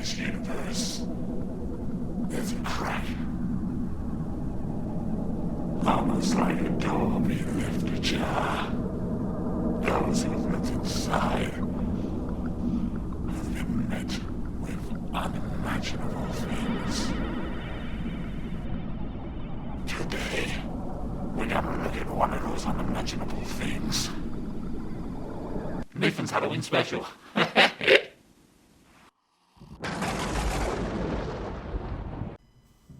this universe, there's a crack. Almost like a door being left ajar. Those who looked inside have been met with unimaginable things. Today, we're gonna look at one of those unimaginable things. Nathan's Halloween special.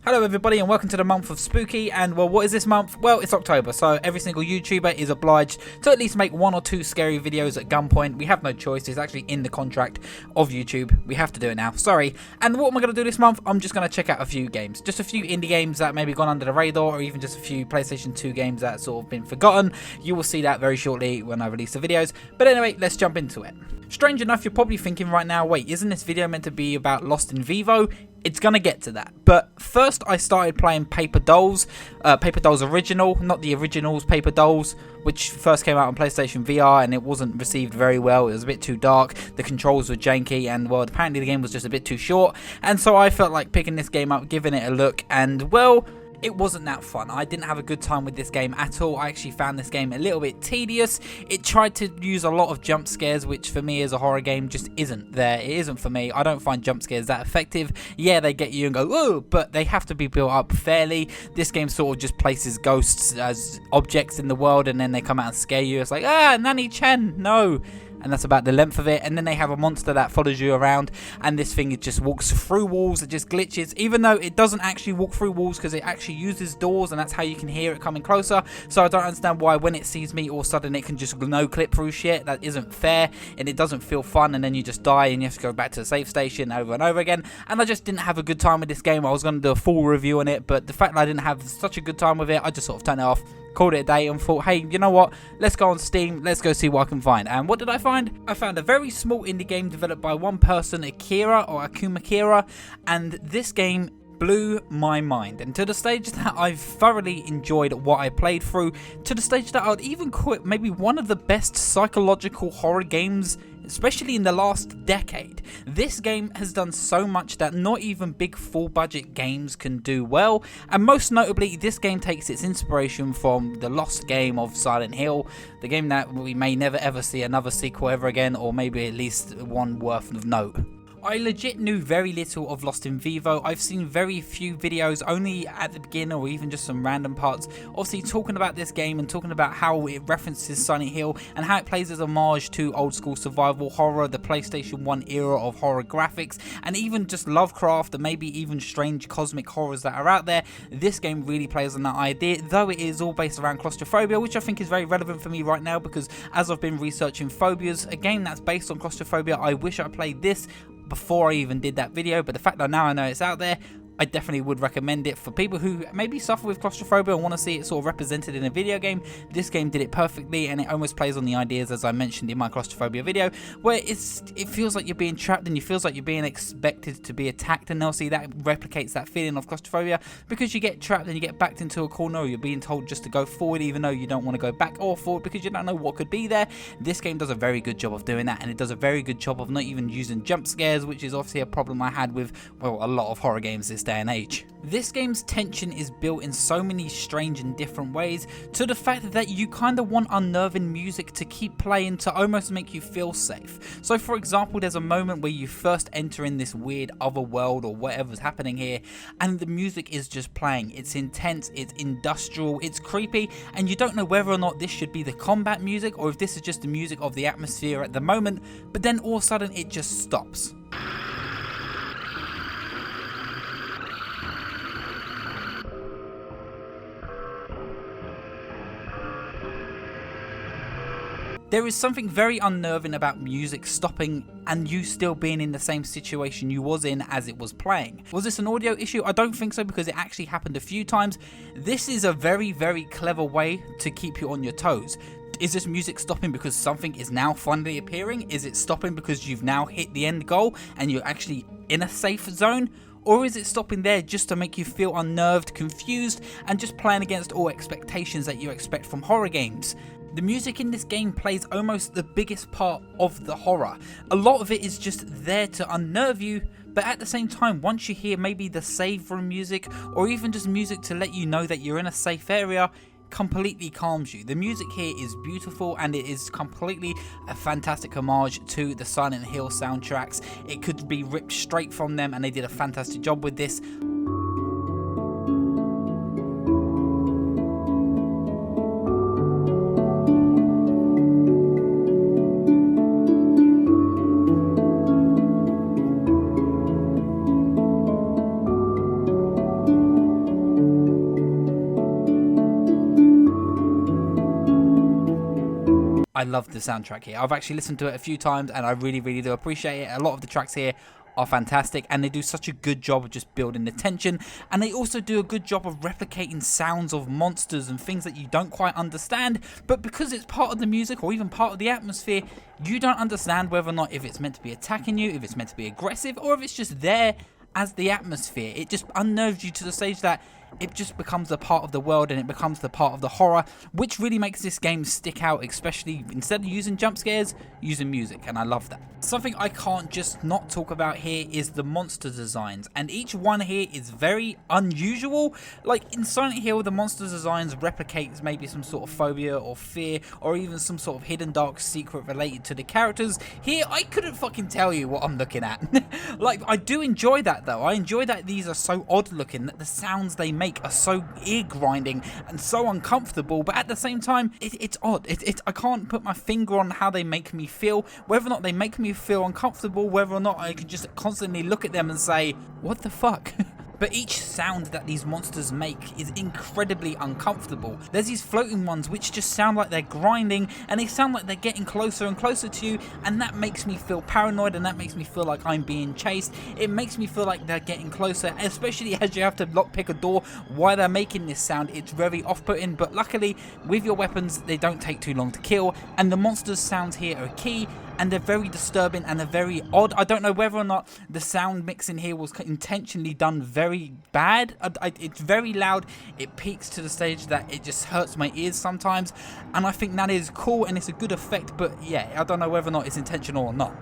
Hello everybody and welcome to the month of spooky. And well, what is this month? Well, it's October, so every single YouTuber is obliged to at least make 1 or 2 scary videos at gunpoint. We have no choice. It's actually in the contract of YouTube. We have to do it now. Sorry. And what am I going to do this month? I'm just going to check out a few games. Just a few indie games that maybe gone under the radar, or even just a few PlayStation 2 games that sort of been forgotten. You will see that very shortly when I release the videos. But anyway, let's jump into it. Strange enough, you're probably thinking right now, wait, isn't this video meant to be about Lost In Vivo? It's gonna get to that. But first I started playing Paper Dolls Original, not the originals Paper Dolls, which first came out on PlayStation VR and it wasn't received very well. It was a bit too dark, the controls were janky, and well, apparently the game was just a bit too short. And so I felt like picking this game up, giving it a look, and well, it wasn't that fun. I didn't have a good time with this game at all. I actually found this game a little bit tedious. It tried to use a lot of jump scares, which for me as a horror game just isn't there. It isn't for me. I don't find jump scares that effective. Yeah, they get you and go, oh, but they have to be built up fairly. This game sort of just places ghosts as objects in the world and then they come out and scare you. It's like, ah, Nanny Chen, no. And that's about the length of it. And then they have a monster that follows you around, and this thing, it just walks through walls, it just glitches, even though it doesn't actually walk through walls because it actually uses doors, and that's how you can hear it coming closer. So I don't understand why when it sees me all of a sudden it can just no clip through shit. That isn't fair, and it doesn't feel fun, and then you just die and you have to go back to the safe station over and over again. And I just didn't have a good time with this game. I was going to do a full review on it, but the fact that I didn't have such a good time with it, I just sort of turned it off, called it a day, and thought, hey, you know what, let's go on Steam, let's go see what I can find. And what did I find? I found a very small indie game developed by one person, Akira, or Akumakira, and this game blew my mind, and to the stage that I've thoroughly enjoyed what I played through, to the stage that I'd even call it maybe one of the best psychological horror games, especially in the last decade. This game has done so much that not even big full budget games can do well, and most notably this game takes its inspiration from the lost game of Silent Hill, the game that we may never ever see another sequel ever again, or maybe at least one worth of note. I legit knew very little of Lost In Vivo. I've seen very few videos, only at the beginning or even just some random parts, obviously talking about this game and talking about how it references Silent Hill and how it plays as homage to old school survival horror, the PlayStation 1 era of horror graphics, and even just Lovecraft and maybe even strange cosmic horrors that are out there. This game really plays on that idea, though it is all based around claustrophobia, which I think is very relevant for me right now because as I've been researching phobias, a game that's based on claustrophobia, I wish I played this before I even did that video, but the fact that now I know it's out there, I definitely would recommend it for people who maybe suffer with claustrophobia and want to see it sort of represented in a video game. This game did it perfectly, and it almost plays on the ideas as I mentioned in my claustrophobia video, where it feels like you're being trapped and it feels like you're being expected to be attacked, and obviously that replicates that feeling of claustrophobia because you get trapped and you get backed into a corner, or you're being told just to go forward even though you don't want to go back or forward because you don't know what could be there. This game does a very good job of doing that, and it does a very good job of not even using jump scares, which is obviously a problem I had with, well, a lot of horror games this day and age. This game's tension is built in so many strange and different ways, to the fact that you kind of want unnerving music to keep playing to almost make you feel safe. So for example, there's a moment where you first enter in this weird other world or whatever's happening here, and the music is just playing. It's intense, it's industrial, it's creepy, and you don't know whether or not this should be the combat music or if this is just the music of the atmosphere at the moment, but then all of a sudden it just stops. There is something very unnerving about music stopping and you still being in the same situation you was in as it was playing. Was this an audio issue? I don't think so, because it actually happened a few times. This is a very, very clever way to keep you on your toes. Is this music stopping because something is now finally appearing? Is it stopping because you've now hit the end goal and you're actually in a safe zone? Or is it stopping there just to make you feel unnerved, confused, and just playing against all expectations that you expect from horror games? The music in this game plays almost the biggest part of the horror. A lot of it is just there to unnerve you, but at the same time, once you hear maybe the save room music, or even just music to let you know that you're in a safe area, completely calms you. The music here is beautiful, and it is completely a fantastic homage to the Silent Hill soundtracks. It could be ripped straight from them, and they did a fantastic job with this. I love the soundtrack here. I've actually listened to it a few times, and I really do appreciate it. A lot of the tracks here are fantastic, and they do such a good job of just building the tension, and they also do a good job of replicating sounds of monsters and things that you don't quite understand, but because it's part of the music or even part of the atmosphere, you don't understand whether or not if it's meant to be attacking you, if it's meant to be aggressive, or if it's just there as the atmosphere. It just unnerves you to the stage that it just becomes a part of the world, and it becomes the part of the horror, which really makes this game stick out, especially instead of using jump scares, using music, and I love that. Something I can't just not talk about here is the monster designs, and each one here is very unusual. Like in Silent Hill, the monster designs replicate maybe some sort of phobia or fear, or even some sort of hidden dark secret related to the characters. Here, I couldn't fucking tell you what I'm looking at. Like, I do enjoy that though. I enjoy that these are so odd looking, that the sounds they make are so ear grinding and so uncomfortable, but at the same time, it's odd. I can't put my finger on how they make me feel, whether or not they make me feel uncomfortable, whether or not I can just constantly look at them and say, what the fuck? But each sound that these monsters make is incredibly uncomfortable. There's these floating ones which just sound like they're grinding, and they sound like they're getting closer and closer to you, and that makes me feel paranoid, and that makes me feel like I'm being chased. It makes me feel like they're getting closer, especially as you have to lockpick a door while they're making this sound. It's very off-putting, but luckily with your weapons they don't take too long to kill, and the monsters' sounds here are key, and they're very disturbing and they're very odd. I don't know whether or not the sound mixing here was intentionally done very bad. It's very loud. It peaks to the stage that it just hurts my ears sometimes, and I think that is cool and it's a good effect, but yeah, I don't know whether or not it's intentional or not.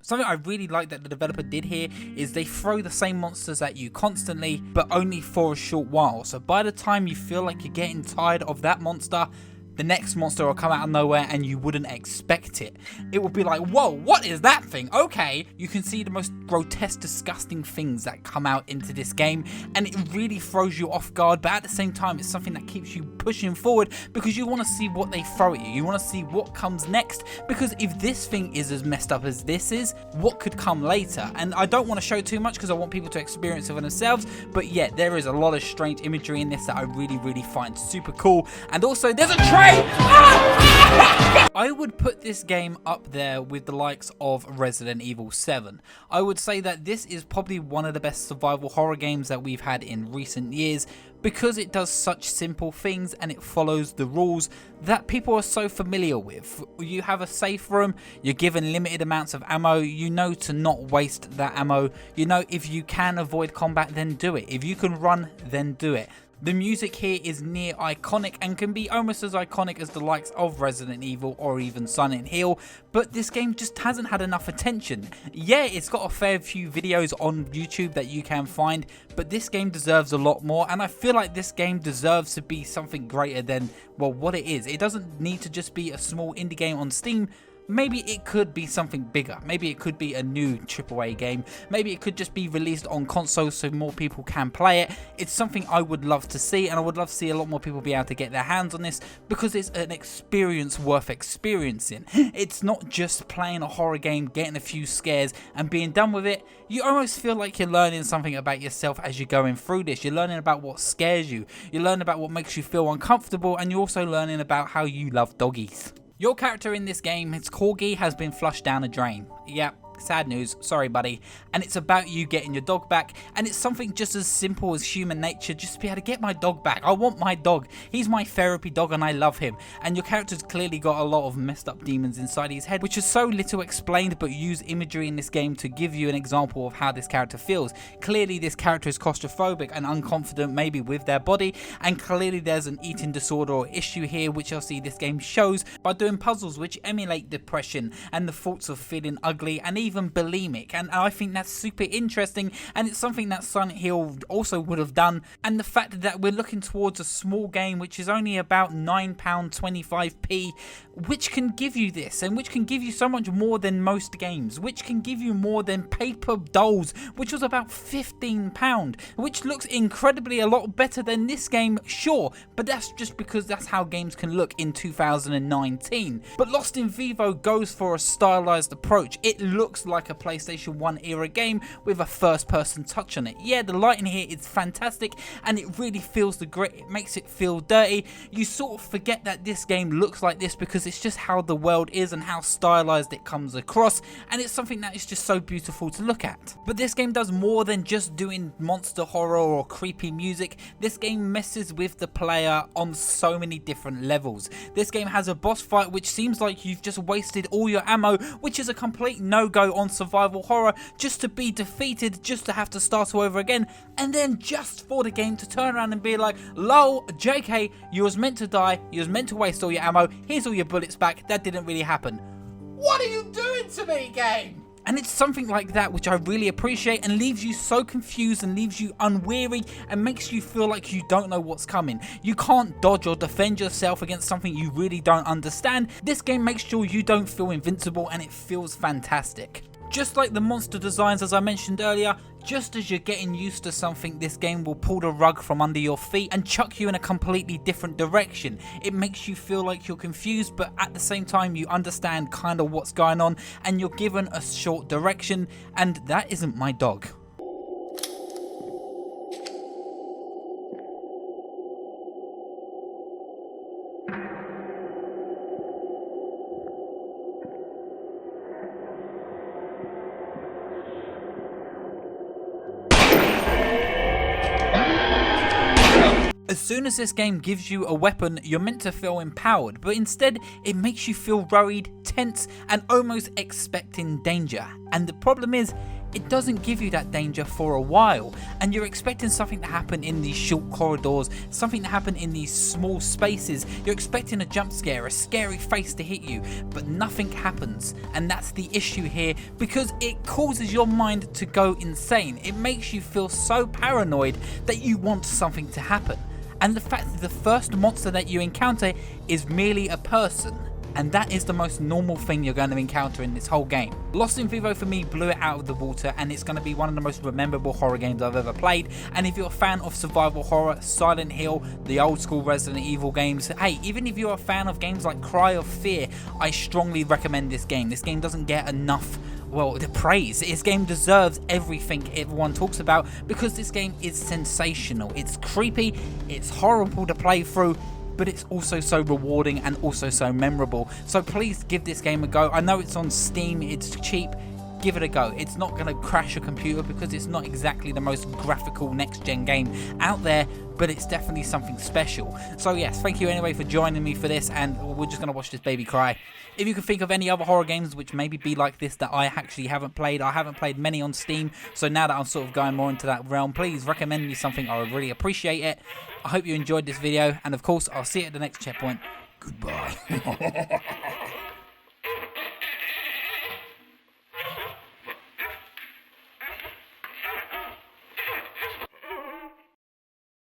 Something I really like that the developer did here is they throw the same monsters at you constantly, but only for a short while. So by the time you feel like you're getting tired of that monster, the next monster will come out of nowhere and you wouldn't expect it. It will be like, whoa, what is that thing? Okay, you can see the most grotesque, disgusting things that come out into this game, and it really throws you off guard, but at the same time, it's something that keeps you pushing forward because you want to see what they throw at you. You want to see what comes next, because if this thing is as messed up as this is, what could come later? And I don't want to show too much because I want people to experience it for themselves, but yeah, there is a lot of strange imagery in this that I really find super cool. And also, there's a train! I would put this game up there with the likes of Resident Evil 7. I would say that this is probably one of the best survival horror games that we've had in recent years, because it does such simple things and it follows the rules that people are so familiar with. You have a safe room, you're given limited amounts of ammo, you know to not waste that ammo, you know if you can avoid combat then do it, if you can run then do it. The music here is near iconic and can be almost as iconic as the likes of Resident Evil or even Silent Hill, but this game just hasn't had enough attention. Yeah, it's got a fair few videos on YouTube that you can find, but this game deserves a lot more, and I feel like this game deserves to be something greater than, well, what it is. It doesn't need to just be a small indie game on Steam. Maybe it could be something bigger. Maybe it could be a new AAA game. Maybe it could just be released on consoles so more people can play it. It's something I would love to see, and I would love to see a lot more people be able to get their hands on this, because it's an experience worth experiencing. It's not just playing a horror game, getting a few scares and being done with it. You almost feel like you're learning something about yourself as you're going through this. You're learning about what scares you. You're learning about what makes you feel uncomfortable, and you're also learning about how you love doggies. Your character in this game, his corgi, has been flushed down a drain. Yep, sad news, sorry buddy. And it's about you getting your dog back, and it's something just as simple as human nature, just to be able to get my dog back. I want my dog. He's my therapy dog and I love him. And your character's clearly got a lot of messed up demons inside his head, which is so little explained, but use imagery in this game to give you an example of how this character feels. Clearly this character is claustrophobic and unconfident maybe with their body, and clearly there's an eating disorder or issue here, which I'll see this game shows by doing puzzles which emulate depression and the thoughts of feeling ugly and even bulimic. And I think that's super interesting, and it's something that Silent Hill also would have done. And the fact that we're looking towards a small game which is only about £9.25p, which can give you this, and which can give you so much more than most games, which can give you more than Paper Dolls, which was about £15, which looks incredibly a lot better than this game, sure, but that's just because that's how games can look in 2019. But Lost in Vivo goes for a stylized approach. It looks like a PlayStation 1 era game with a first person touch on it. Yeah, the lighting here is fantastic and it really feels the grit, it makes it feel dirty. You sort of forget that this game looks like this because it's just how the world is and how stylized it comes across, and it's something that is just so beautiful to look at. But this game does more than just doing monster horror or creepy music. This game messes with the player on so many different levels. This game has a boss fight which seems like you've just wasted all your ammo, which is a complete no-go on survival horror, just to be defeated, just to have to start all over again, and then just for the game to turn around and be like, lol, JK, you was meant to die, you was meant to waste all your ammo, here's all your bullets back, that didn't really happen. What are you doing to me, game? And it's something like that which I really appreciate, and leaves you so confused and leaves you unweary and makes you feel like you don't know what's coming. You can't dodge or defend yourself against something you really don't understand. This game makes sure you don't feel invincible, and it feels fantastic. Just like the monster designs as I mentioned earlier, just as you're getting used to something, this game will pull the rug from under your feet and chuck you in a completely different direction. It makes you feel like you're confused, but at the same time you understand kind of what's going on, and you're given a short direction, and that isn't my dog. As soon as this game gives you a weapon, you're meant to feel empowered, but instead it makes you feel worried, tense, and almost expecting danger. And the problem is, it doesn't give you that danger for a while, and you're expecting something to happen in these short corridors, something to happen in these small spaces. You're expecting a jump scare, a scary face to hit you, but nothing happens. And that's the issue here, because it causes your mind to go insane. It makes you feel so paranoid that you want something to happen. And the fact that the first monster that you encounter is merely a person, and that is the most normal thing you're going to encounter in this whole game. Lost in Vivo for me blew it out of the water, and it's going to be one of the most memorable horror games I've ever played. And if you're a fan of survival horror, Silent Hill, the old school Resident Evil games, hey, even if you're a fan of games like Cry of Fear, I strongly recommend this game. This game doesn't get enough, well, the praise. This game deserves everything everyone talks about, because this game is sensational. It's creepy, it's horrible to play through, but it's also so rewarding and also so memorable. So please give this game a go. I know it's on Steam, it's cheap. Give it a go. It's not going to crash your computer because it's not exactly the most graphical next-gen game out there, but it's definitely something special. So yes, thank you anyway for joining me for this, and we're just going to watch this baby cry. If you can think of any other horror games which maybe be like this that I actually haven't played, I haven't played many on Steam, so now that I'm sort of going more into that realm, please recommend me something. I would really appreciate it. I hope you enjoyed this video, and of course I'll see you at the next checkpoint. Goodbye.